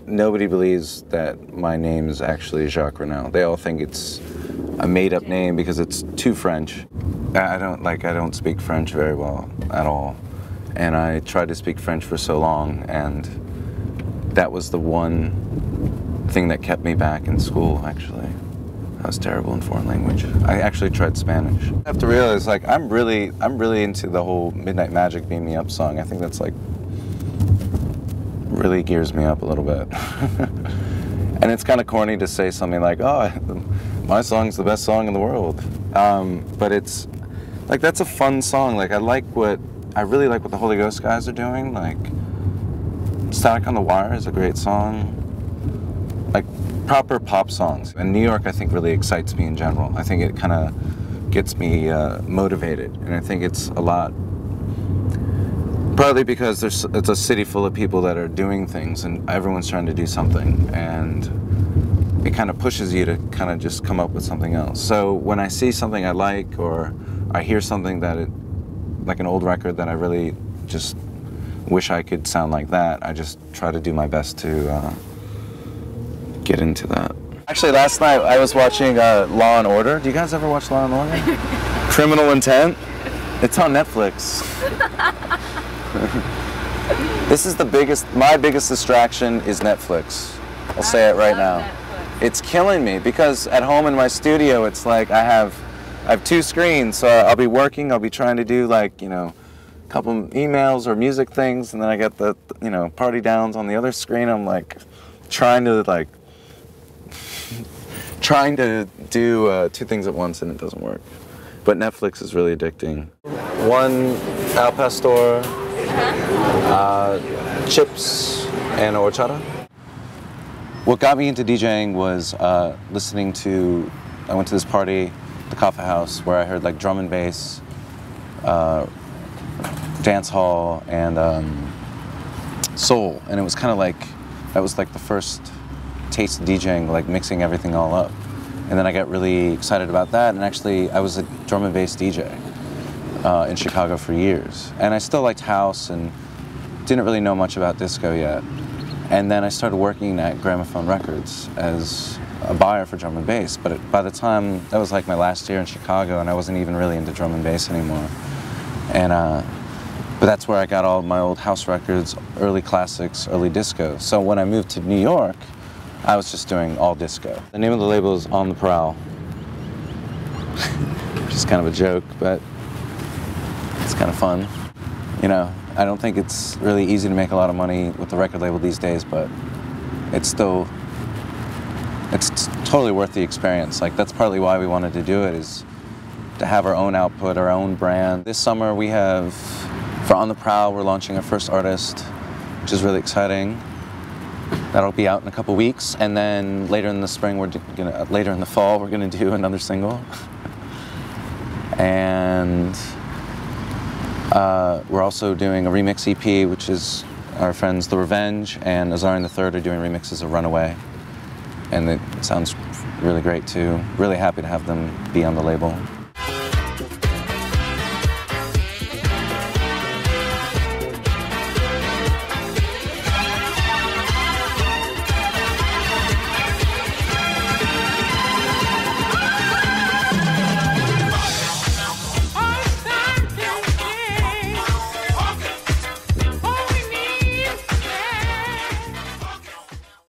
Nobody believes that my name is actually Jacques Renault. They all think it's a made-up name because it's too French. I don't speak French very well at all, and I tried to speak French for so long, and that was the one thing that kept me back in school. Actually, I was terrible in foreign language. I actually tried Spanish. I have to realize, like, I'm really into the whole Midnight Magic Beam Me Up song. I think that's like really gears me up a little bit. And it's kind of corny to say something like, oh, my song's the best song in the world. But it's like, that's a fun song. Like, I really like what the Holy Ghost guys are doing. Like, Static on the Wire is a great song. Like, proper pop songs. And New York, I think, really excites me in general. I think it kind of gets me motivated. And I think it's a lot, partly because it's a city full of people that are doing things and everyone's trying to do something, and it kind of pushes you to kind of just come up with something else. So when I see something I like, or I hear something like an old record that I really just wish I could sound like that, I just try to do my best to get into that. Actually, last night I was watching Law and Order. Do you guys ever watch Law and Order? Criminal Intent? It's on Netflix. This is my biggest distraction is Netflix. I'll say it right now. Netflix. It's killing me because at home in my studio, it's like I have 2 screens, so I'll be working, I'll be trying to do, like, you know, a couple emails or music things, and then I get the you know, party downs on the other screen. I'm like trying to do 2 things at once, and it doesn't work. But Netflix is really addicting. 1 al pastor, chips, and horchata. What got me into DJing was I went to this party, the Coffee House, where I heard like drum and bass, dance hall, and soul. And it was kind of like, that was like the first taste of DJing, like mixing everything all up. And then I got really excited about that, and actually I was a drum and bass DJ in Chicago for years. And I still liked house and didn't really know much about disco yet. And then I started working at Gramophone Records as a buyer for drum and bass, but by the time, that was like my last year in Chicago, and I wasn't even really into drum and bass anymore. And but that's where I got all my old house records, early classics, early disco. So when I moved to New York, I was just doing all disco. The name of the label is On the Prowl, which is kind of a joke, but it's kind of fun. You know, I don't think it's really easy to make a lot of money with the record label these days, but it's totally worth the experience. Like, that's partly why we wanted to do it, is to have our own output, our own brand. This summer we have, for On the Prowl, we're launching our first artist, which is really exciting. That'll be out in a couple weeks, and then later in the spring, later in the fall, we're gonna do another single. And we're also doing a remix EP, which is our friends The Revenge and Azarian III are doing remixes of Runaway. And it sounds really great too. Really happy to have them be on the label.